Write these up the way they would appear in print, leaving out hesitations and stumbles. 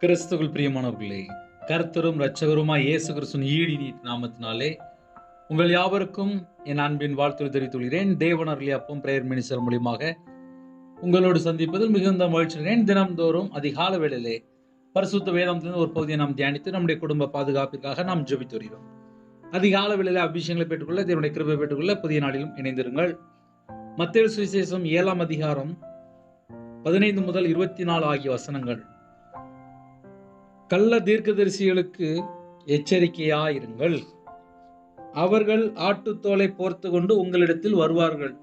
கிறிஸ்துவுக்குள் பிரியமானவர்களே, கர்த்தரும் இரட்சகருமாய் இயேசு கிறிஸ்துவின் ஈடினி நாமத்தினாலே உங்கள் யாவருக்கும் என் அன்பின் வாழ்த்துக்களை தெரிவித்துக் கொள்கிறேன். தேவன் அருளிய அப்பம் பிரேயர் மினிஸ்டர் மூலியமாக உங்களோடு சந்திப்பதில் மிகுந்த மகிழ்ச்சிகிறேன். தினம்தோறும் அதிகால வேளையிலே பரிசுத்த வேதாந்தத்திலிருந்து ஒரு பகுதியை நாம் தியானித்து நம்முடைய குடும்ப பாதுகாப்பிற்காக நாம் ஜெபித்து வருகிறோம். அதிகால வேளையிலே அபிஷேகங்களை பெற்றுக்கொள்ள, தேவனுடைய கிருபை பெற்றுக்கொள்ள புதிய நாளிலும் இணைந்திருங்கள். மத்தேயு சுவிசேஷம் 7ஆம் அதிகாரம் 15 முதல் 24 ஆகிய வசனங்கள். கள்ள தீர்க்கதரிசிகளுக்கு எச்சரிக்கையாயிருங்கள். அவர்கள் ஆட்டுத்தோலை போர்த்து கொண்டு உங்களிடத்தில் வருவார்கள்.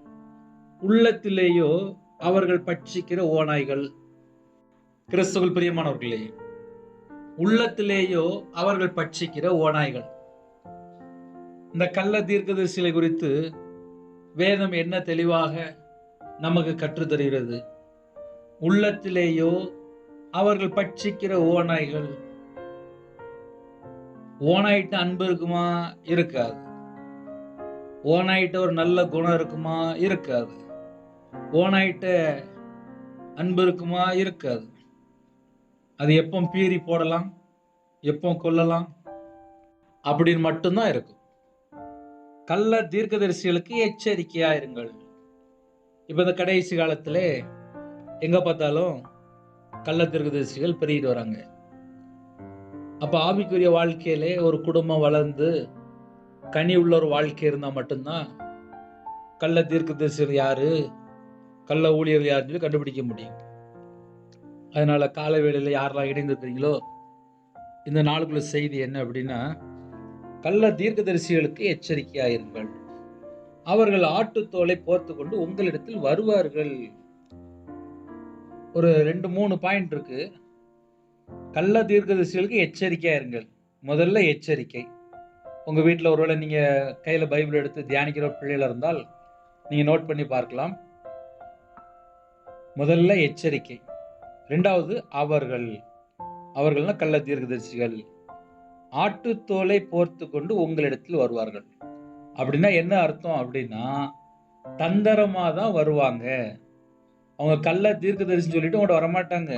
உள்ளத்திலேயோ அவர்கள் பட்சிக்கிற ஓநாய்கள். கிறிஸ்துவுக்குள் பிரியமானவர்களே, உள்ளத்திலேயோ அவர்கள் பட்சிக்கிற ஓநாய்கள். இந்த கள்ள தீர்க்கதரிசிகளை குறித்து வேதம் என்ன தெளிவாக நமக்கு கற்றுத்தருகிறது? உள்ளத்திலேயோ அவர்கள் பட்சிக்கிற ஓநாய்கள். ஓநாய்கிட்ட அன்பு இருக்குமா? இருக்காது. ஓநாய்கிட்ட ஒரு நல்ல குணம் இருக்குமா? இருக்காது. ஓநாய்கிட்ட அன்பு இருக்குமா? இருக்காது. அது எப்போ பீறி போடலாம், எப்போ கொல்லலாம் அப்படின்னு மட்டும்தான் இருக்கும். கள்ள தீர்க்கதரிசிகளுக்கு எச்சரிக்கையா இருங்கள். இப்ப இந்த கடைசி காலத்துல எங்க பார்த்தாலும் கள்ள தீர்க்கதரிசிகள் பெருகிட்டு வராங்க. அப்ப ஆவிக்குரிய வாழ்க்கையிலே ஒரு குடும்பம் வளர்ந்து கனி உள்ள ஒரு வாழ்க்கை இருந்தா மட்டும்தான் கள்ள தீர்க்கதரிசிகள் யாரு, கள்ள ஊழியர்கள் யாருன்னு சொல்லி கண்டுபிடிக்க முடியும். அதனால கால வேளையில யாரெல்லாம் இணைந்திருக்கிறீங்களோ, இந்த நாளுக்குள்ள செய்தி என்ன அப்படின்னா, கள்ள தீர்க்கதரிசிகளுக்கு எச்சரிக்கையாயிருங்கள். அவர்கள் ஆட்டுத்தோலை போர்த்து கொண்டு உங்களிடத்தில் வருவார்கள். ஒரு 2-3 பாயிண்ட் இருக்கு. கள்ள தீர்க்கதரிசிகளுக்கு எச்சரிக்கையா இருங்கள். முதல்ல எச்சரிக்கை. உங்க வீட்டில் ஒருவேளை நீங்க கையில பைபிள் எடுத்து தியானிக்கிற பிள்ளைகள் இருந்தால் நீங்க நோட் பண்ணி பார்க்கலாம். முதல்ல எச்சரிக்கை. 2வது அவர்கள்னா கள்ள தீர்க்கதரிசிகள் ஆட்டுத்தோலை போர்த்து கொண்டு உங்களிடத்தில் வருவார்கள். அப்படின்னா என்ன அர்த்தம் அப்படின்னா, தந்திரமா தான் வருவாங்க. அவங்க கள்ள தீர்க்கதரிசின்னு சொல்லிட்டு உங்கள்கிட்ட வரமாட்டாங்க.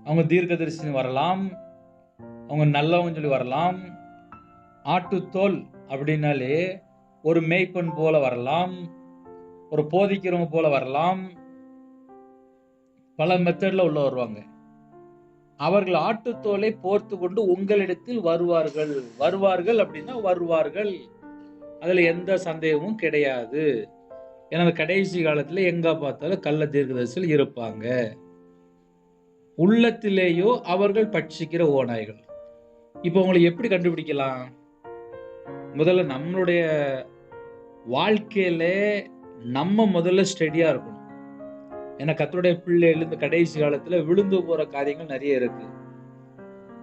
அவங்க தீர்க்கதரிசின்னு வரலாம், அவங்க நல்லவங்க சொல்லி வரலாம். ஆட்டுத்தோல் அப்படின்னாலே ஒரு மேய்ப்பன் போல வரலாம், ஒரு போதிக்கிறவங்க போல வரலாம், பல மெத்தட்ல உள்ள வருவாங்க. அவர்கள் ஆட்டுத்தோலை போர்த்து கொண்டு உங்களிடத்தில் வருவார்கள் அப்படின்னா வருவார்கள். அதுல எந்த சந்தேகமும் கிடையாது. ஏன்னா கடைசி காலத்துல எங்க பார்த்தாலும் கள்ள தீர்க்கதரிசிகள் இருப்பாங்க. உள்ளத்திலேயோ அவர்கள் பட்சிக்கிற ஓநாய்கள். இப்போ உங்களை எப்படி கண்டுபிடிக்கலாம்? முதல்ல நம்மளுடைய வாழ்க்கையில நம்ம முதல்ல ஸ்டெடியா இருக்கணும். ஏன்னா கர்த்தருடைய பிள்ளைகள் இந்த கடைசி காலத்துல விழுந்து போற காரியங்கள் நிறைய இருக்கு.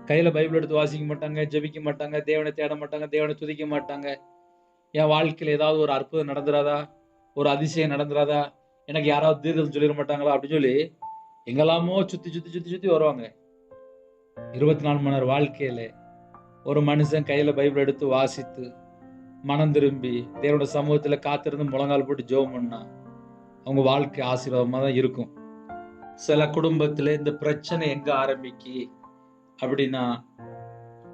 கையில பைபிள் எடுத்து வாசிக்க மாட்டாங்க, ஜெபிக்க மாட்டாங்க, தேவனை தேட மாட்டாங்க, தேவனை துதிக்க மாட்டாங்க. என் வாழ்க்கையில ஏதாவது ஒரு அற்புதம் நடந்துராதா, ஒரு அதிசயம் நடந்துராதா, எனக்கு யாராவது தீர்க்கதரிசி சொல்லிட மாட்டாங்களா அப்படின்னு சொல்லி எங்கெல்லாமோ சுத்தி வருவாங்க. 24 மணி நேரம் வாழ்க்கையில ஒரு மனுஷன் கையில பைபிள் எடுத்து வாசித்து மனம் திரும்பி தேவனோட சமூகத்துல காத்திருந்து முழங்கால் போட்டு ஜெபம் பண்ணா அவங்க வாழ்க்கை ஆசீர்வாதமா தான் இருக்கும். சில குடும்பத்துல இந்த பிரச்சனை எங்க ஆரம்பிக்கு அப்படின்னா,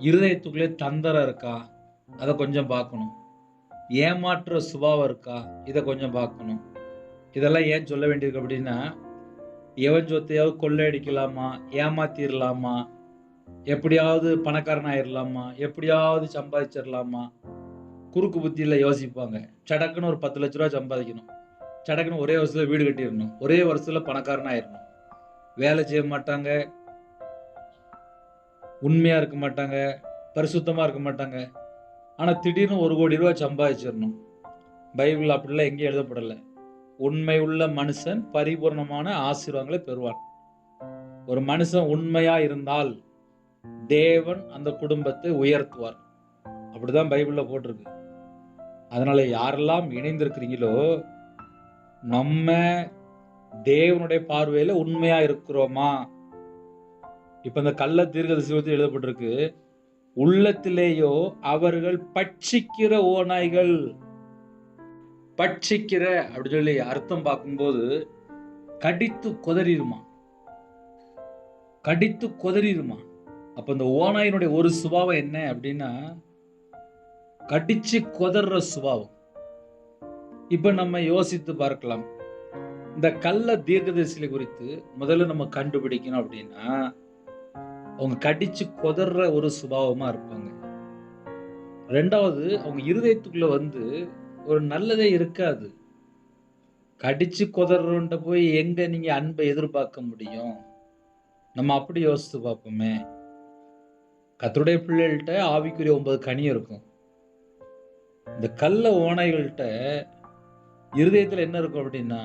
இருதயத்துக்குள்ளே தந்திரம் இருக்கா, அதை கொஞ்சம் பார்க்கணும். ஏமாற்ற சுபாவம் இருக்கா, இதை கொஞ்சம் பார்க்கணும். இதெல்லாம் ஏன் சொல்ல வேண்டியிருக்கு அப்படின்னா, எவன் சொத்தையாவது கொள்ளையடிக்கலாமா, ஏமாத்திரலாமா, எப்படியாவது பணக்காரன் ஆயிரலாமா, எப்படியாவது சம்பாதிச்சிடலாமா, குறுக்கு புத்தியில யோசிப்பாங்க. சடக்குன்னு ஒரு 10 லட்ச ரூபா சம்பாதிக்கணும், சடக்குன்னு ஒரே வருஷத்துல வீடு கட்டிடணும், ஒரே வருஷத்துல பணக்காரன் ஆயிடணும். வேலை செய்ய மாட்டாங்க, உண்மையா இருக்க மாட்டாங்க, பரிசுத்தமா இருக்க மாட்டாங்க. ஆனா திடீர்னு 1 கோடி ரூபாய் சம்பாதிச்சிடணும். பைபிள் அப்படிலாம் எங்கேயும் எழுதப்படல. உண்மை உள்ள மனுஷன் பரிபூர்ணமான ஆசீர்வாதங்களை பெறுவான். ஒரு மனுஷன் உண்மையா இருந்தால் தேவன் அந்த குடும்பத்தை உயர்த்துவார். அப்படிதான் பைபிள்ல போட்டிருக்கு. அதனால யாரெல்லாம் இணைந்திருக்கிறீங்களோ, நம்ம தேவனுடைய பார்வையில உண்மையா இருக்கிறோமா? இப்ப இந்த கள்ள தீர்க்கதரிசி எழுதப்பட்டிருக்கு, உள்ளத்திலேயோ அவர்கள் பட்சிக்கிற ஓநாய்கள். பட்சிக்கிற அப்படி சொல்லி அர்த்தம் பார்க்கும்போது கடித்து கொதறிடுமா. கடித்து கொதறிடுமா. அப்ப இந்த ஓநாயினுடைய ஒரு சுபாவம் என்ன அப்படின்னா, கடிச்சு கொதற சுபாவம். இப்ப நம்ம யோசித்து பார்க்கலாம். இந்த கள்ள தீர்க்கதரிசிகளை குறித்து முதல்ல நம்ம கண்டுபிடிக்கணும் அப்படின்னா, அவங்க கடிச்சு கொதற ஒரு சுபாவமா இருப்பாங்க. 2வது, அவங்க இருதயத்துக்குள்ள ஒரு நல்லதே இருக்காது. கடிச்சு கொதறவன்ட்ட போய் எங்க நீங்க அன்பை எதிர்பார்க்க முடியும்? நம்ம அப்படி யோசித்து பார்ப்போமே. கர்த்தருடைய பிள்ளைகள்கிட்ட ஆவிக்குரிய 9 கனி இருக்கும். இந்த கள்ள ஓநாய்கள்கிட்ட இருதயத்துல என்ன இருக்கும் அப்படின்னா,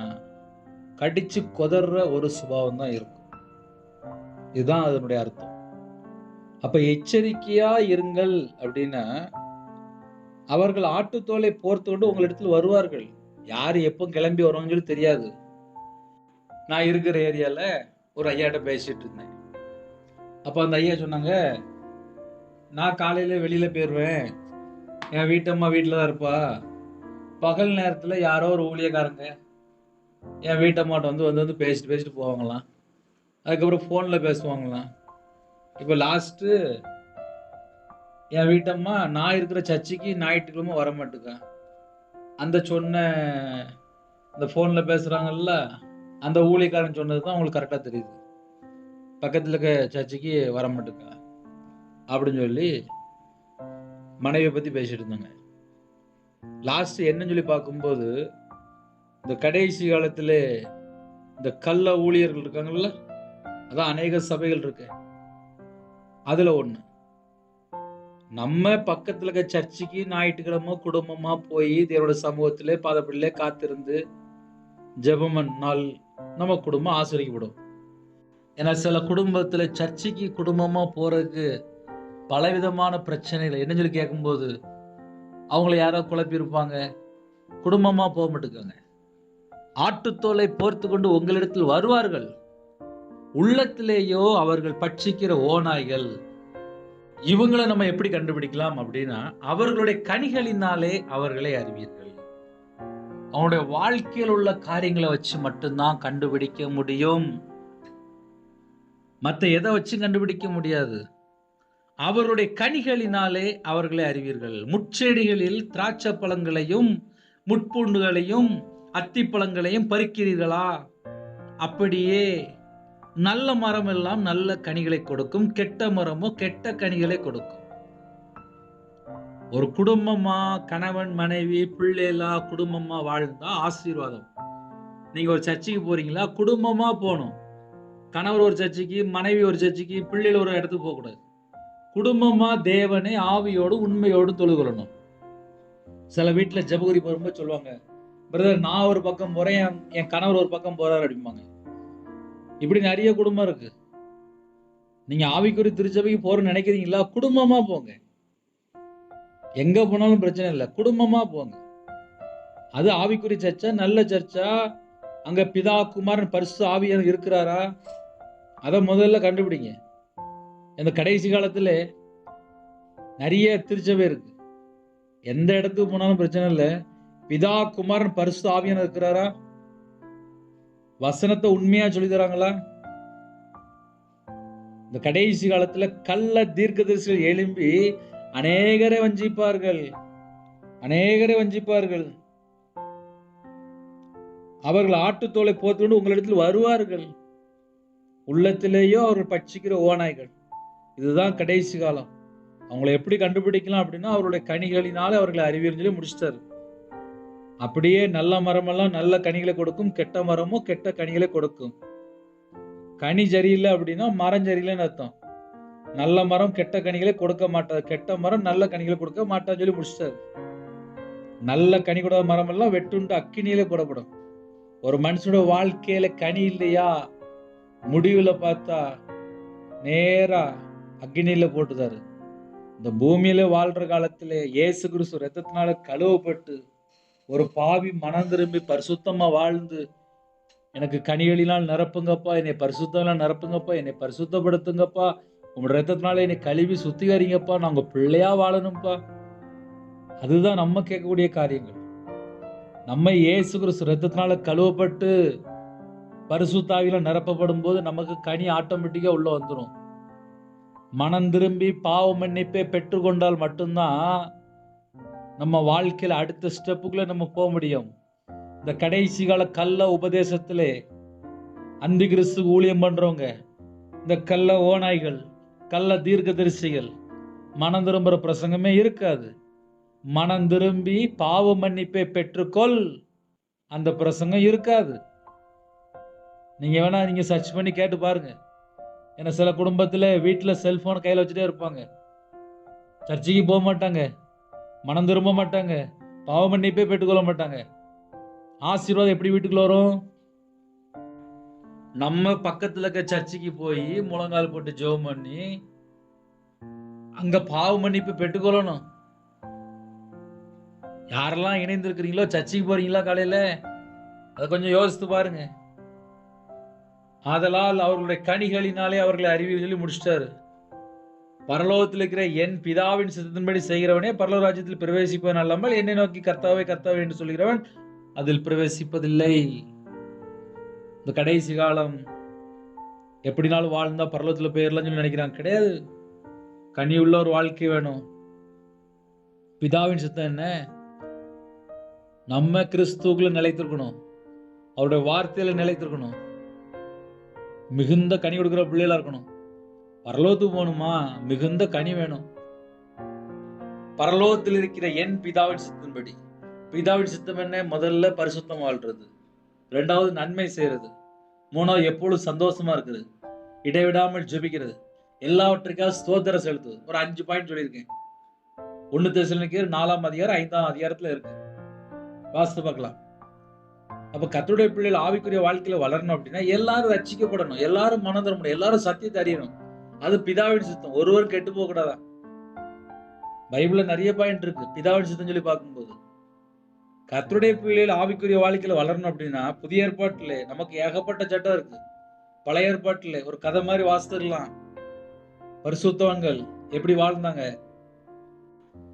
கடிச்சு கொதற ஒரு சுபாவம் தான் இருக்கும். இதுதான் அதனுடைய அர்த்தம். அப்ப எச்சரிக்கையா இருங்கள் அப்படின்னா, அவர்கள் ஆட்டுத்தோலை போர்த்து கொண்டு உங்களிடத்தில் வருவார்கள். யாரு எப்போ கிளம்பி வருவாங்கன்னு சொல்லி தெரியாது. நான் இருக்கிற ஏரியால ஒரு ஐயாட்ட பேசிட்டு இருந்தேன். அப்ப அந்த ஐயா சொன்னாங்க, நான் காலையில வெளியில போயிருவேன், என் வீட்டம்மா வீட்டுல தான் இருப்பா. பகல் நேரத்துல யாரோ ஒரு ஊழியக்காரங்க என் வீட்டம்மாட்ட வந்து பேசிட்டு போவாங்களாம். அதுக்கப்புறம் போன்ல பேசுவாங்களாம். இப்ப லாஸ்ட் என் வீட்டம்மா நான் இருக்கிற சர்ச்சுக்கு ஞாயிற்றுக்கிழமை வர மாட்டுக்கா. அந்த சொன்ன இந்த போன்ல பேசுறாங்கல்ல, அந்த ஊழியக்காரன் சொன்னதுதான் உங்களுக்கு கரெக்டா தெரியுது. பக்கத்துல இருக்க சர்ச்சுக்கு வர மாட்டுக்கா அப்படின்னு சொல்லி மனைவியை பத்தி பேசிட்டு இருந்தாங்க. லாஸ்ட் என்னன்னு சொல்லி பார்க்கும்போது, இந்த கடைசி காலத்துல இந்த கள்ள ஊழியர்கள் இருக்காங்கல்ல, அதான் அநேக சபைகள் இருக்கு. அதுல ஒண்ணு, நம்ம பக்கத்துல இருக்க சர்ச்சுக்கு ஞாயிற்றுக்கிழமை குடும்பமா போய் தேவனுடைய சமூகத்திலே பாதப்படியிலே காத்திருந்து ஜெபம் நாள் நம்ம குடும்பம் ஆசிரியப்படும். ஏன்னா சில குடும்பத்துல சர்ச்சுக்கு குடும்பமா போறதுக்கு பலவிதமான பிரச்சனைகள் என்ன சொல்லி கேட்கும்போது, அவங்கள யாரோ குழப்பி இருப்பாங்க, குடும்பமா போக மாட்டுக்காங்க. ஆட்டுத்தோலை போர்த்து கொண்டு உங்களிடத்தில் வருவார்கள், உள்ளத்திலேயோ அவர்கள் பட்சிக்கிற ஓநாய்கள். இவங்களை நம்ம எப்படி கண்டுபிடிக்கலாம் அப்படின்னா, அவர்களுடைய கனிகளினாலே அவர்களை அறிவீர்கள். அவனுடைய வாழ்க்கையில் உள்ள காரியங்களை வச்சு மட்டும்தான் கண்டுபிடிக்க முடியும். மற்ற எதை வச்சு கண்டுபிடிக்க முடியாது. அவருடைய கனிகளினாலே அவர்களை அறிவீர்கள். முட்செடிகளில் திராட்சை பழங்களையும் முட்பூண்டுகளையும் அத்திப்பழங்களையும் பறிக்கிறீர்களா? அப்படியே நல்ல மரம் எல்லாம் நல்ல கனிகளை கொடுக்கும், கெட்ட மரமோ கெட்ட கனிகளை கொடுக்கும். ஒரு குடும்பமா கணவன் மனைவி பிள்ளைகளா குடும்பமா வாழ்ந்தா ஆசீர்வாதம். நீங்க ஒரு சர்ச்சுக்கு போறீங்களா, குடும்பமா போகணும். கணவர் ஒரு சர்ச்சுக்கு, மனைவி ஒரு சர்ச்சுக்கு, பிள்ளைகள் ஒரு இடத்துக்கு போக கூடாது. குடும்பமா தேவனை ஆவியோடு உண்மையோடு தொழுகொள்ளணும். சில வீட்டுல ஜெபகுரி போகும்போது சொல்லுவாங்க, பிரதர் நான் ஒரு பக்கம் போறேன், என் கணவர் ஒரு பக்கம் போறாரு அப்படிம்பாங்க. இப்படி நிறைய குடும்பம் இருக்கு. நீங்க ஆவிக்குரிய திருச்சபைக்கு போறன்னு நினைக்கிறீங்களா, குடும்பமா போங்க. எங்க போனாலும் பிரச்சனை இல்லை, குடும்பமா போங்க. அது ஆவிக்குரிய சர்ச்சா, நல்ல சர்ச்சா, அங்க பிதா குமாரன் பரிசுத்த ஆவியானவர் இருக்கிறாரா, அதை முதல்ல கண்டுபிடிங்க. இந்த கடைசி காலத்துல நிறைய திருச்சபை இருக்கு. எந்த இடத்துக்கு போனாலும் பிரச்சனை இல்லை, பிதா குமாரன் பரிசுத்த ஆவியானவர் இருக்கிறாரா, வசனத்தை உண்மையா சொல்லி தராங்களா? இந்த கடைசி காலத்துல கள்ள தீர்க்கதரிசிகள் எழும்பி அநேகரை வஞ்சிப்பார்கள். அவர்கள் ஆட்டுத்தோலை போத்துக்கொண்டு உங்களிடத்தில் வருவார்கள், உள்ளத்திலேயோ அவர்கள் பட்சிக்கிற ஓநாய்கள். இதுதான் கடைசி காலம். அவங்களை எப்படி கண்டுபிடிக்கலாம் அப்படின்னா, அவருடைய கனிகளினாலே அவர்களை அறிவீர்கள் சொல்லி முடிச்சிட்டாரு. அப்படியே நல்ல மரமெல்லாம் நல்ல கனிகளை கொடுக்கும், கெட்ட மரமோ கெட்ட கனிகளை கொடுக்கும். கனி சரியில்லை அப்படின்னா மரம் சரியில்லைன்னு அர்த்தம். நல்ல மரம் கெட்ட கனிகளை கொடுக்க மாட்டாது, கெட்ட மரம் நல்ல கனிகளை கொடுக்க மாட்டான்னு சொல்லி முடிச்சிட்டாரு. நல்ல கனி கொடுத்த மரம் எல்லாம் வெட்டுண்டு அக்கினியிலே போடப்படும். ஒரு மனுஷனோட வாழ்க்கையில கனி இல்லையா, முடிவுல பார்த்தா நேரா அக்னியில போட்டுதாரு. இந்த பூமியில வாழ்ற காலத்திலே இயேசு கிறிஸ்து ரத்தத்தினால கழுவப்பட்டு ஒரு பாவி மனம் திரும்பி பரிசுத்தமா வாழ்ந்து, எனக்கு கனிகளினால் நிரப்புங்கப்பா, என்னை பரிசுத்தம் நிரப்புங்கப்பா, என்னை பரிசுத்தப்படுத்துங்கப்பா, உங்க ரத்தத்தினால என்னை கழுவி சுத்திகரிங்கப்பா, நான் உங்க பிள்ளையா வாழணும்ப்பா. அதுதான் நம்ம கேட்கக்கூடிய காரியங்கள். நம்ம இயேசு கிறிஸ்து ரத்தத்தினால கழுவப்பட்டு பரிசுத்த ஆவியில நிரப்பப்படும் போது நமக்கு கனி ஆட்டோமேட்டிக்கா உள்ள வந்துடும். மனம் திரும்பி பாவ மன்னிப்பை பெற்றுக்கொண்டால் மட்டும்தான் நம்ம வாழ்க்கையில அடுத்த ஸ்டெப்புக்குள்ள நம்ம போக முடியும். இந்த கடைசி கால கள்ள உபதேசத்திலே அந்தி கிறிஸ்து ஊழியம் பண்றவங்க, இந்த கள்ள ஓநாய்கள், கள்ள தீர்க்கதரிசிகள், மனம் திரும்புற பிரசங்கமே இருக்காது. மனம் திரும்பி பாவ மன்னிப்பை பெற்றுக்கொள், அந்த பிரசங்கம் இருக்காது. நீங்க சர்ச் பண்ணி கேட்டு பாருங்க. ஏன்னா சில குடும்பத்துல வீட்டுல செல்போன் கையில வச்சுட்டே இருப்பாங்க, சர்ச்சைக்கு போக மாட்டாங்க, மனம் திரும்ப மாட்டாங்க, பாவ மன்னிப்பே பெற்றுக்கொள்ள மாட்டாங்க. ஆசீர்வாதம் எப்படி வீட்டுக்குள்ள வரும்? நம்ம பக்கத்துல இருக்க சர்ச்சைக்கு போய் முழங்கால் போட்டு ஜெபம் பண்ணி அங்க பாவ மன்னிப்பு பெற்றுக்கொள்ளணும். யாரெல்லாம் இணைந்திருக்கிறீங்களோ, சர்ச்சைக்கு போறீங்களா காலையில, அதை கொஞ்சம் யோசித்து பாருங்க. ஆதலால் அவர்களுடைய கனிகளினாலே அவர்களை அறிவியல் சொல்லி முடிச்சிட்டாரு. பரலோகத்தில் இருக்கிற என் பிதாவின் சித்தத்தின்படி செய்கிறவனே பரலோக ராஜ்யத்தில் பிரவேசிப்பவன் அல்லாமல் என்னை நோக்கி கர்த்தாவே கர்த்தாவே என்று சொல்கிறவன் அதில் பிரவேசிப்பதில்லை. இந்த கடைசி காலம் எப்படினாலும் வாழ்ந்தா பரலோகத்தில் போயிடலாம் சொல்லி நினைக்கிறாங்க. கிடையாது. கனி உள்ள ஒரு வாழ்க்கை வேணும். பிதாவின் சித்தம் என்ன? நம்ம கிறிஸ்துக்குள்ள நிலைத்திருக்கணும், அவருடைய வார்த்தையில நிலைத்திருக்கணும், மிகுந்த கனி கொடுக்கிற பிள்ளைகளா இருக்கணும். பரலோகத்துக்கு போகணுமா? மிகுந்த கனி வேணும். பரலோகத்தில் இருக்கிற என் பிதாவின் சித்தத்தின்படி. பிதாவின் சித்தம் என்ன? முதல்ல பரிசுத்தம் வாழ்றது, இரண்டாவது நன்மை செய்யறது, மூணாவது எப்பொழுதும் சந்தோஷமா இருக்குது, இடைவிடாமல் ஜெபிக்கிறது, எல்லாவற்றுக்காக ஸ்தோத்திரம் செலுத்துது. ஒரு 5 பாயிண்ட் சொல்லியிருக்கேன். 1 தெசலோனிக்கேயர் 4ஆம் அதிகாரம் 5ஆம் அதிகாரத்துல இருக்கு, வாசித்து பார்க்கலாம். அப்ப கர்த்தருடைய பிள்ளைகள் ஆவிக்குரிய வாழ்க்கையில வளரணும் அப்படின்னா எல்லாரும் ரட்சிக்கப்படணும், எல்லாரும் மனம் திரும்பணும், எல்லாரும் சத்தியத்தை அறியணும். அது பிதாவின் சித்தம். ஒருவர் கெட்டு போக கூடாதா? பைபிள்ல நிறைய பாயிண்ட் இருக்கு பிதாவின் சித்தம் சொல்லி பார்க்கும்போது. கர்த்தருடைய பிள்ளைகள் ஆவிக்குரிய வாழ்க்கையில வளரணும் அப்படின்னா புதிய ஏற்பாட்டுல நமக்கு ஏகப்பட்ட சட்டம் இருக்கு. பழைய ஏற்பாட்டுல ஒரு கதை மாதிரி வாசித்துக்கலாம். பரிசுத்தவான்கள் எப்படி வாழ்ந்தாங்க.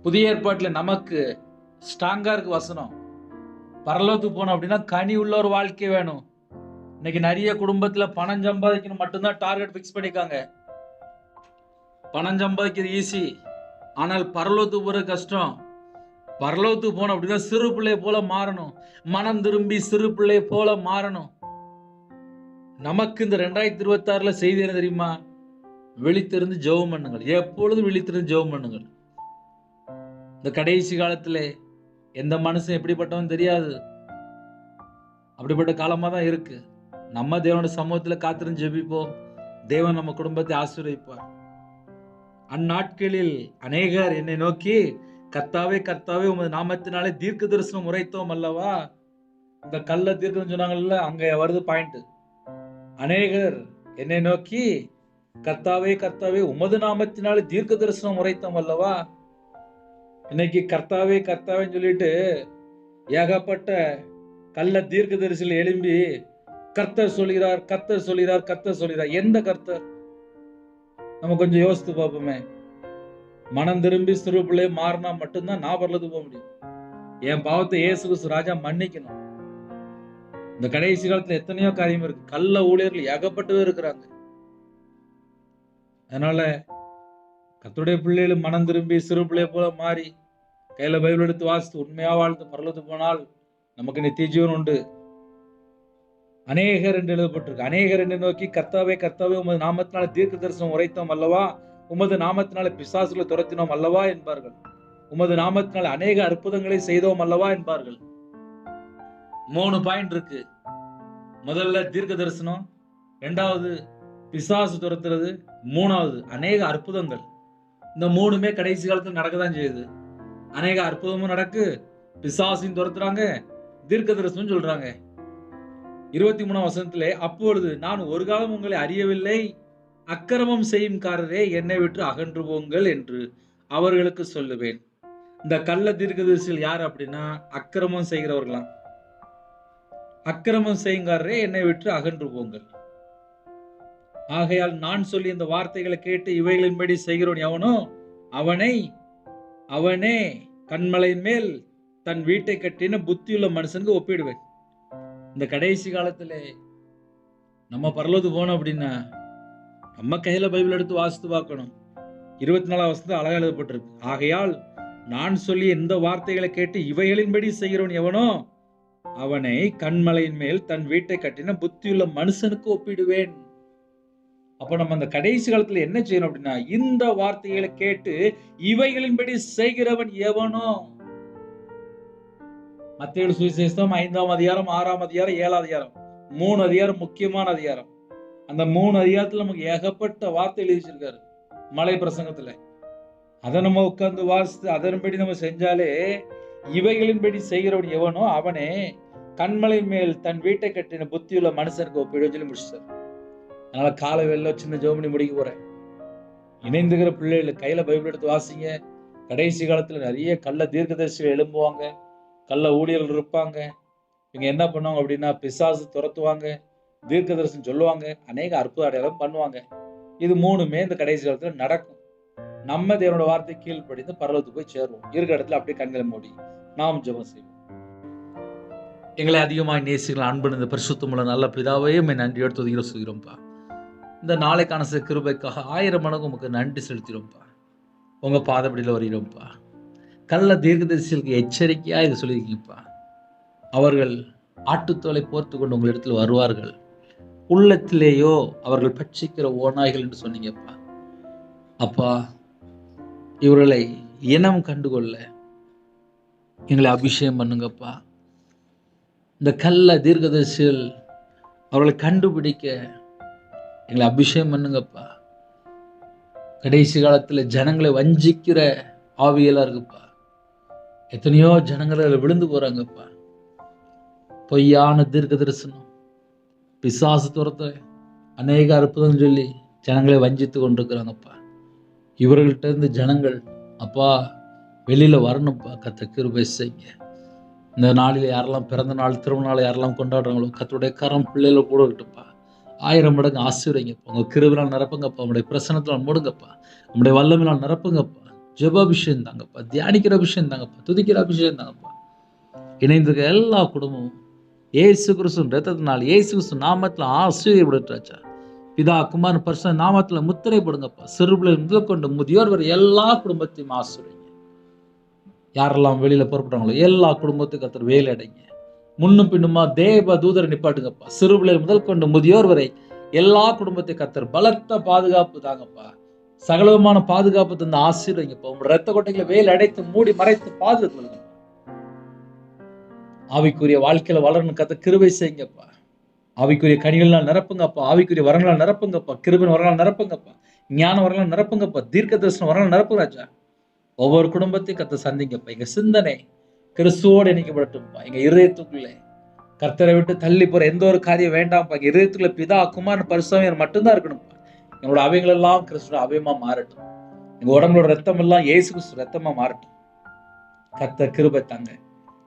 புதிய ஏற்பாட்டுல நமக்கு ஸ்ட்ராங்கா இருக்கு வசனம். பரலோகத்துக்கு போனோம் அப்படின்னா கனி உள்ள ஒரு வாழ்க்கை வேணும். இன்னைக்கு நிறைய குடும்பத்துல பணம் சம்பாதிக்கணும் மட்டும்தான் டார்கெட் பிக்ஸ் பண்ணிக்காங்க. பணம் சம்பாதிக்கிறது ஈஸி, ஆனால் பரலோகத்துக்கு போற கஷ்டம். பரலோகத்துக்கு போனோம் அப்படின்னா சிறு பிள்ளை போல மாறணும், மனம் திரும்பி சிறு பிள்ளை போல மாறணும். நமக்கு இந்த 2026 செய்தி என்ன தெரியுமா? விழித்திருந்து ஜெபம் பண்ணுங்கள், எப்பொழுதும் விழித்திருந்து ஜெபம் பண்ணுங்கள். இந்த கடைசி காலத்துல எந்த மனுஷன் எப்படிப்பட்டவன் தெரியாது, அப்படிப்பட்ட காலமா தான் இருக்கு. நம்ம தேவனுடைய சமூகத்துல காத்திருந்து ஜெபிப்போம், தேவன் நம்ம குடும்பத்தை ஆசீர்வதிப்பார். அந்நாட்களில் அநேகர் என்னை நோக்கி கர்த்தாவே கர்த்தாவே உமது நாமத்தினாலே தீர்க்க தரிசனம் உரைத்தோம் அல்லவா. இந்த கள்ள தீர்க்கம் சொன்னாங்கல்ல, அங்க வருது பாயிண்ட். அநேகர் என்னை நோக்கி கர்த்தாவே கர்த்தாவே உமது நாமத்தினாலே தீர்க்க தரிசனம் உரைத்தோம் அல்லவா. இன்னைக்கு கர்த்தாவே கர்த்தாவேன்னு சொல்லிட்டு ஏகப்பட்ட கள்ள தீர்க்க தரிசிகள் எழும்பி கர்த்தர் சொல்கிறார் கர்த்தர் சொல்கிறார் கர்த்தர் சொல்கிறார். எந்த கர்த்தர்? நம்ம கொஞ்சம் யோசித்து பார்ப்போமே. மனம் திரும்பி சிறு பிள்ளை மாறினா மட்டும்தான் நான் பரலோகத்துக்கு போக முடியும். என் பாவத்தை இயேசு கிறிஸ்து ராஜா மன்னிக்கணும். இந்த கடைசி காலத்துல எத்தனையோ காரியம் இருக்கு. கள்ள ஊழியர்கள் ஏகப்பட்டவே இருக்கிறாங்க. அதனால கர்த்தருடைய பிள்ளைகள் மனம் திரும்பி சிறு பிள்ளையை போல மாறி கையில பைபிள் எடுத்து வாசித்து உண்மையா வாழ்ந்து பரலோகத்துக்கு போனால் நமக்கு நித்திய ஜீவன் உண்டு. அநேகர் என்று எழுதப்பட்டிருக்கு. அநேகர் என்று நோக்கி கர்த்தாவே கர்த்தாவே உமது நாமத்தினால தீர்க்க தரிசனம் உரைத்தோம் அல்லவா, உமது நாமத்தினால பிசாசுகளை துரத்தினோம் அல்லவா என்பார்கள். உமது நாமத்தினால அநேக அற்புதங்களை செய்தோம் அல்லவா என்பார்கள். 3 பாயிண்ட் இருக்கு. முதல்ல தீர்க்க தரிசனம், இரண்டாவது பிசாசு துரத்துறது, மூணாவது அநேக அற்புதங்கள். இந்த 3மே கடைசி காலத்துல நடக்கதான் செய்யுது. அநேக அற்புதமும் நடக்கு, பிசாசையும் துரத்துறாங்க, தீர்க்க தரிசனம் சொல்றாங்க. 23ஆம் வசனத்திலே அப்பொழுது நான் ஒரு காலம் உங்களை அறியவில்லை, அக்கிரமம் செய்யும்காரரே என்னை விட்டு அகன்று போங்கள் என்று அவர்களுக்கு சொல்லுவேன். இந்த கள்ள தீர்க்கதரிசிகள் யார் அப்படின்னா அக்கிரமம் செய்கிறவர்களாம். அக்கிரமம் செய்யுங்காரரே என்னை விட்டு அகன்று போங்கள். ஆகையால் நான் சொல்லி இந்த வார்த்தைகளை கேட்டு இவைகளின்படி செய்கிறவன் எவனோ அவனே கண்மலையின் மேல் தன் வீட்டை கட்டின புத்தியுள்ள மனுஷனுக்கு ஒப்பிடுவேன். இந்த கடைசி காலத்துல நம்ம பரலோகத்துக்கு போனோம் அப்படின்னா நம்ம கையில பைபிள் எடுத்து வாசித்து பார்க்கணும். 24 வசனத்துல அழகா எழுதப்பட்டிருக்கு. ஆகையால் நான் சொல்லி இந்த வார்த்தைகளை கேட்டு இவைகளின்படி செய்கிறவன் எவனோ அவனை கண்மலையின் மேல் தன் வீட்டை கட்டின புத்தியுள்ள மனுஷனுக்கு ஒப்பிடுவேன். அப்ப நம்ம அந்த கடைசி காலத்துல என்ன செய்யணும் அப்படின்னா, இந்த வார்த்தைகளை கேட்டு இவைகளின்படி செய்கிறவன் எவனோ. மத்தேயு சுவிசேஷம் 5ஆம் அதிகாரம், 6ஆம் அதிகாரம், 7ஆம் அதிகாரம், 3 அதிகாரம் முக்கியமான அதிகாரம். அந்த 3 அதிகாரத்துல நமக்கு ஏகப்பட்ட வார்த்தை எழுதி வச்சிருக்காரு மலை பிரசங்கத்துல. அதை நம்ம உட்கார்ந்து வாசித்து அதன்படி நம்ம செஞ்சாலே இவைகளின்படி செய்கிறவன் எவனோ அவனே கண்மலை மேல் தன் வீட்டை கட்டின புத்தியுள்ள மனுஷனுக்கு ஒப்பிடுன்னு சொல்லி முடிச்சார். அதனால காலை வேளையில சின்ன ஜெபம் பண்ணி முடிக்க போறேன். இணைந்துகிற பிள்ளைகள் கையில பைபிள் எடுத்து வாசிங்க. கடைசி காலத்துல நிறைய கள்ள தீர்க்கதரிசிகள் எழும்புவாங்க, கள்ள ஊழியர்கள் இருப்பாங்க. இவங்க என்ன பண்ணுவாங்க அப்படின்னா, பிசாசு துரத்துவாங்க, தீர்க்கதரிசனம் சொல்லுவாங்க, அநேக அற்புத அடையாளம் பண்ணுவாங்க. இது 3மே இந்த கடைசி காலத்துல நடக்கும். நம்ம தேவனோட வார்த்தை கீழ்ப்படிந்து பரலோகத்துக்கு போய் சேருவோம். இருக்கிற இடத்துல அப்படியே கண்களை மூடி நாம் ஜெபம் செய்வோம். எங்களை அதிகமாக நேசிக்கிற அன்பு இந்த பரிசுத்தமுள்ள நல்ல பிதாவே உம்மை நன்றியோடு துதிக்கிற சொல்கிறோம்ப்பா. இந்த நாளைக்கான கிருபைக்காக 1000 மடங்கு உங்களுக்கு நன்றி செலுத்திடும்ப்பா. உங்க பாதப்படியில் வருகிறோம்ப்பா. கள்ள தீர்க்கதரிசிகளுக்கு எச்சரிக்கையா இது சொல்லியிருக்கீங்கப்பா. அவர்கள் ஆட்டுத்தோலை போர்த்து கொண்டு உங்களிடத்தில் வருவார்கள், உள்ளத்திலேயோ அவர்கள் பட்சிக்கிற ஓநாய்கள் என்று சொன்னீங்கப்பா. அப்பா, இவர்களை இனம் கண்டுகொள்ள எங்களை அபிஷேகம் பண்ணுங்கப்பா. இந்த கள்ள தீர்க்கதரிசிகள் அவர்களை கண்டுபிடிக்க எங்களை அபிஷேகம் பண்ணுங்கப்பா. கடைசி காலத்துல ஜனங்களை வஞ்சிக்கிற ஆவியெல்லாம் இருக்குப்பா. எத்தனையோ ஜனங்களை விழுந்து போறாங்கப்பா. பொய்யான தீர்க்க தரிசனம், பிசாசு துரத்த அநேக அற்புதம் சொல்லி ஜனங்களை வஞ்சித்து கொண்டிருக்கிறாங்கப்பா. இவர்கள்ட்ட இருந்து ஜனங்கள் அப்பா வெளியில வரணும்ப்பா. கர்த்தர் கிருபை செய்யுங்க. இந்த நாளில் யாரெல்லாம் பிறந்த நாள், திருமண நாள் யாரெல்லாம் கொண்டாடுறாங்களோ கர்த்தருடைய கரம் பிள்ளைகளை கூட இருக்கட்டும்ப்பா. 1000 மடங்கு ஆசீர்வதிங்கப்பா. உங்க கிருபையால் நிரப்புங்கப்பா. உங்களுடைய பிரசன்னத்தால் மூடுங்கப்பா. உங்களுடைய வல்லமையால் நிரப்புங்கப்பா. ஜெப அபிஷேகம் தாங்கப்பா, தியானிக்கிற அபிஷேகம் தாங்கப்பா, துதிக்கிற அபிஷேகம் தாங்கப்பா. இணைந்திருக்க எல்லா குடும்பமும் இயேசு கிறிஸ்துவின் இரத்தத்தினால் இயேசு கிறிஸ்து நாமத்தில் ஆசீர்வதிக்கப்படட்டும். பிதா குமாரன் பரிசுத்த நாமத்தில் முத்திரை போடுங்கப்பா. சிறுபிள்ளைகள் முதல் கொண்டு முதியோர் வரை எல்லா குடும்பத்தையும் ஆசீர்வதிங்க. யாரெல்லாம் வெளியில புறப்பட்டாங்களோ எல்லா குடும்பத்துக்கும் கர்த்தர் வேலை அடைங்க. முன்னும் பின்னுமா தேவ தூதரை நிப்பாட்டுங்கப்பா. சிறுபிள்ளைகள் முதல் கொண்டு முதியோர் வரை எல்லா குடும்பத்தை கர்த்தர் பலத்த பாதுகாப்பு தாங்கப்பா. சகலமான பாதுகாப்பு தந்து ஆசீர்வதிங்கப்பா. உங்களோட ரத்த கொட்டைகளை வேலை அடைத்து மூடி மறைத்து பாதுகாத்து ஆவிக்குரிய வாழ்க்கையில வளரணும் கர்த்தர் கிருபை செய்யுங்கப்பா. ஆவிக்குரிய கனிகளால் நிரப்புங்கப்பா. ஆவிக்குரிய வரங்களால் நிரப்புங்கப்பா. கிருபின் வரங்களால் நிரப்புங்கப்பா. ஞான வரங்களால் நிரப்புங்கப்பா. தீர்க்க தரிசன வரங்களால் நிரப்புங்க ராஜா. ஒவ்வொரு குடும்பத்தையும் கர்த்தர் சந்திங்கப்பா. எங்க சிந்தனை கிறிஸ்துவோடு இணைக்கப்படட்டும்ப்பா. எங்க இருதயத்துக்குள்ளே கர்த்தரை விட்டு தள்ளி போற எந்த ஒரு காரியம் வேண்டாம்ப்பா. எங்க இருதயத்துக்குள்ள பிதா குமாரன் பரிசுத்தர் மட்டும்தான் இருக்கணும்ப்பா. எங்களோட அவைகள் எல்லாம் கிறிஸ்துவோட அவையமா மாறட்டும். எங்க உடம்புல ரத்தம் எல்லாம் இயேசு கிறிஸ்து ரத்தமா மாறட்டும். கர்த்தர் கிருபை தாங்க,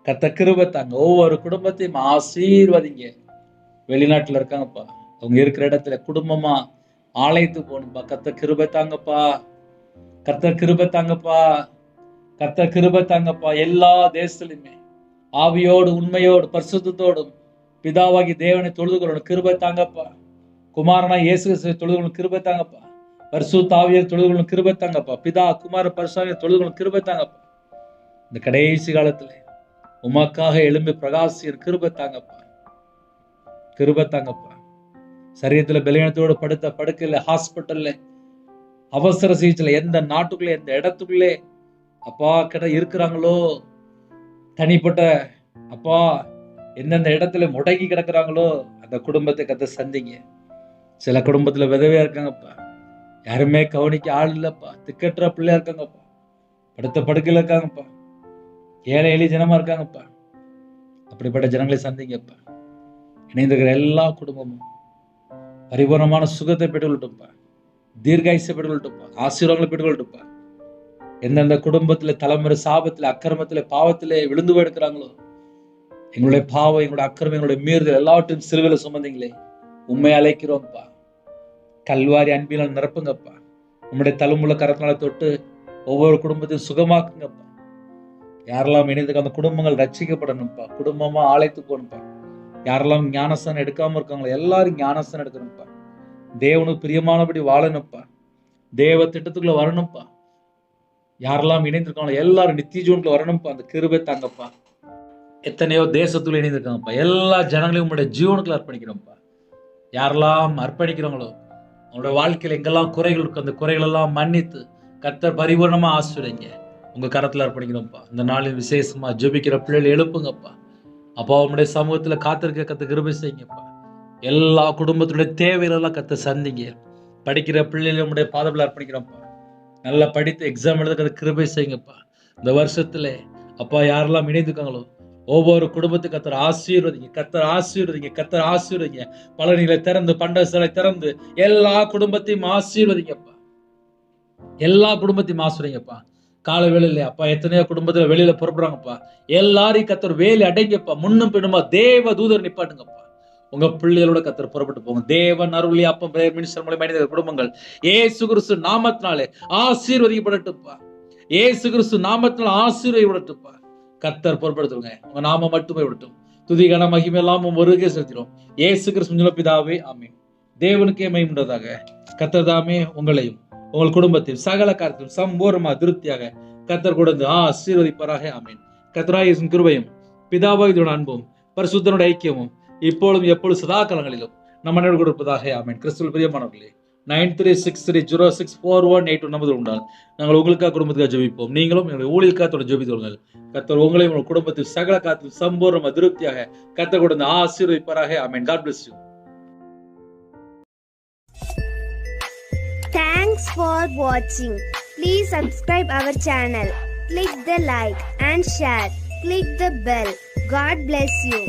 கர்த்தர் கிருபை தாங்க. ஒவ்வொரு குடும்பத்தையும் ஆசீர்வதிங்க. வெளிநாட்டுல இருக்காங்கப்பா, அவங்க இருக்கிற இடத்துல குடும்பமா ஆலயத்துக்கு போகணும்ப்பா. கர்த்தர் கிருபை தாங்கப்பா, கர்த்தர் கிருபை தாங்கப்பா, கர்த்தர் கிருபை தாங்கப்பா. எல்லா தேசத்திலுமே ஆவியோடு உண்மையோடு பரிசுத்தத்தோடும் பிதாவாகி தேவனை தொழுது கொள்ளணும். கிருபை தாங்கப்பா. குமாரனா இயேசு கிறிஸ்துவை தொழுது கொள்ளணும். கிருபை தாங்கப்பா. பரிசுத்த ஆவியர் தொழுது கொள்ளணும். கிருபை தாங்கப்பா. பிதா குமார பரிசுத்த தொழுது கொள்ளணும். கிருபை தாங்கப்பா. இந்த கடைசி காலத்துல உமக்காக எழும்பி பிரகாசியர் கிருபை தாங்கப்பா, கிருபை தாங்கப்பா. சரீரத்துல பலவீனத்தோடு படுத்த படுக்கையில, ஹாஸ்பிட்டல்ல, அவசர சிகிச்சையில, எந்த நாட்டுக்குள்ளே எந்த இடத்துக்குள்ளே அப்பா கிட்ட இருக்கிறாங்களோ, தனிப்பட்ட அப்பா எந்தெந்த இடத்துல முடங்கி கிடக்குறாங்களோ அந்த குடும்பத்தை கர்த்தர் சந்திங்க. சில குடும்பத்துல விதவையா இருக்காங்கப்பா, யாருமே கவனிக்க ஆள் இல்லப்பா. திக்கற்ற பிள்ளையா இருக்காங்கப்பா, படுத்த படுக்கையில இருக்காங்கப்பா, ஏழை எளிய ஜனமா இருக்காங்கப்பா. அப்படிப்பட்ட ஜனங்களை சந்திங்கப்பா. இணைந்திருக்கிற எல்லா குடும்பமும் பரிபூர்ணமான சுகத்தை பெற்றுக்கொள்ளட்டும்ப்பா, தீர்காயுசை பெற்றுக்கொள்ளட்டும்ப்பா, ஆசீர்வாதங்களை பெற்றுக்கொள்ளட்டும்ப்பா. எந்தெந்த குடும்பத்துல தலைமுறை சாபத்துல அக்கிரமத்துல பாவத்திலே விழுந்து போயிருக்கிறாங்களோ, எங்களுடைய பாவம் எங்களுடைய அக்கிரமம் எங்களுடைய மீறுதல் எல்லாவற்றையும் சிலுவையில சுமந்தீங்களே, உண்மை அழைக்கிறோம்ப்பா. கல்வாரி அன்பினால் நிரப்புங்கப்பா. உங்களுடைய தலைமுறை கரத்தினால தொட்டு ஒவ்வொரு குடும்பத்தையும் சுகமாக்குங்கப்பா. யாரெல்லாம் இணைந்து அந்த குடும்பங்கள் ரட்சிக்கப்படணும்ப்பா. குடும்பமா ஆலயத்துக்கு போகணும்ப்பா. யாரெல்லாம் ஞானஸ்தானம் எடுக்காம இருக்காங்களோ எல்லாரும் ஞானஸ்தானம் எடுக்கணும்ப்பா. தேவனுக்கு பிரியமானபடி வாழணும்ப்பா. தேவ திட்டத்துக்குள்ள வரணும்ப்பா. யாரெல்லாம் இணைந்திருக்காங்களோ எல்லாரும் நித்திய ஜீவனுக்குள்ள வரணும்ப்பா. அந்த கிருபை தாங்கப்பா. எத்தனையோ தேசத்துல இணைந்திருக்காங்கப்பா. எல்லா ஜனங்களையும் உங்களுடைய ஜீவனுக்குள்ள அர்ப்பணிக்கிறோம்ப்பா. யாரெல்லாம் அர்ப்பணிக்கிறாங்களோ அவங்களோட வாழ்க்கையில எங்கெல்லாம் குறைகள் இருக்கு அந்த குறைகள் எல்லாம் மன்னித்து கர்த்தர் பரிபூர்ணமா ஆசீர்வதிங்க. உங்க கரத்துல அர்ப்பணிக்கிறோம்ப்பா. இந்த நாளில் விசேஷமா ஜெபிக்கிற பிள்ளைகள் எழுப்புங்கப்பா. அப்பா உங்களுடைய சமூகத்துல காத்திருக்க கத்த கிருபை செய்யுங்கப்பா. எல்லா குடும்பத்துடைய தேவைகளெல்லாம் கத்த சந்திங்க. படிக்கிற பிள்ளைகள் உங்களுடைய பாதத்தில் அர்ப்பணிக்கிறோம்ப்பா. நல்லா படித்து எக்ஸாம் எழுத கிருபை செய்யுங்கப்பா. இந்த வருஷத்துல அப்பா யாரெல்லாம் இணைந்துக்காங்களோ ஒவ்வொரு குடும்பத்துக்கு கத்தர் ஆசீர்வதிங்க, கத்தர் ஆசீர்வதிங்க, கத்தர் ஆசீர்வதிங்க. பலனிகளை திறந்து பண்டகசாலை திறந்து எல்லா குடும்பத்தையும் ஆசீர்வதிங்கப்பா. எல்லா குடும்பத்தையும் ஆசீர்வதிங்கப்பா. கால வேலையில அப்பா எத்தனையோ குடும்பத்துல வெளியில புறப்படுறாங்கப்பா. எல்லாரையும் கத்தர் வேலை அடைங்கப்பா. முன்னும் பின்னுமா தேவ தூதர் நிப்பாட்டுங்கப்பா. உங்க பிள்ளைகளோட கத்தர் புறப்பட்டு போங்க. தேவன் அருளி அப்பம் பிரேயர் மினிஸ்டர் மூலம் மனித குடும்பங்கள் இயேசு கிறிஸ்து நாமத்தினாலே ஆசீர்வதிக்கப்படட்டுப்பா. இயேசு கிறிஸ்து நாமத்தினால ஆசீர்வதிக்கப்படட்டுப்பா. கத்தர் பொறுப்படுத்துங்க. உங்க நாம மட்டுமே விடட்டும். துதி கன மகிமை எல்லாம் ஒருகே செலுத்திடும். இயேசு கிறிஸ்து பிதாவே ஆமென். தேவனுக்கே மகிமையுண்டதாக. கத்தர் தாமே உங்களையும் உங்கள் குடும்பத்தையும் சகல காரியத்திலும் சம்பூர்ணமா திருப்தியாக கத்தர் கொடுத்து ஆசீர்வதிப்பாராக ஆமென். கர்த்தராகிய கிருபையும் பிதாவாகிய அன்பும் பரிசுத்தனுடைய ஐக்கியமும் இப்பொழுதும் எப்பொழுது சதா காலங்களிலும் நம்ம நினைவு கொடுப்பதாக ஆமென். கிறிஸ்துவில் பிரியமானவர்களே 9363064182 நம்பர் உண்டால் நாங்கள் உங்களுக்காக குடும்பத்துக்காக ஜெபிப்போம். நீங்களும் எங்களுடைய ஊழியக்காக ஜெபித்துள்ளுங்கள். கர்த்தர் உங்களையும் உங்கள் குடும்பத்தில் சகல காரியத்திலும் சம்பூர்ணமா திருப்தியாக கர்த்தர் கொடுத்து ஆசீர்வதிப்பாராக ஆமென். God bless you. Thanks for watching. Please subscribe our channel. Click the like and share. Click the bell. God bless you.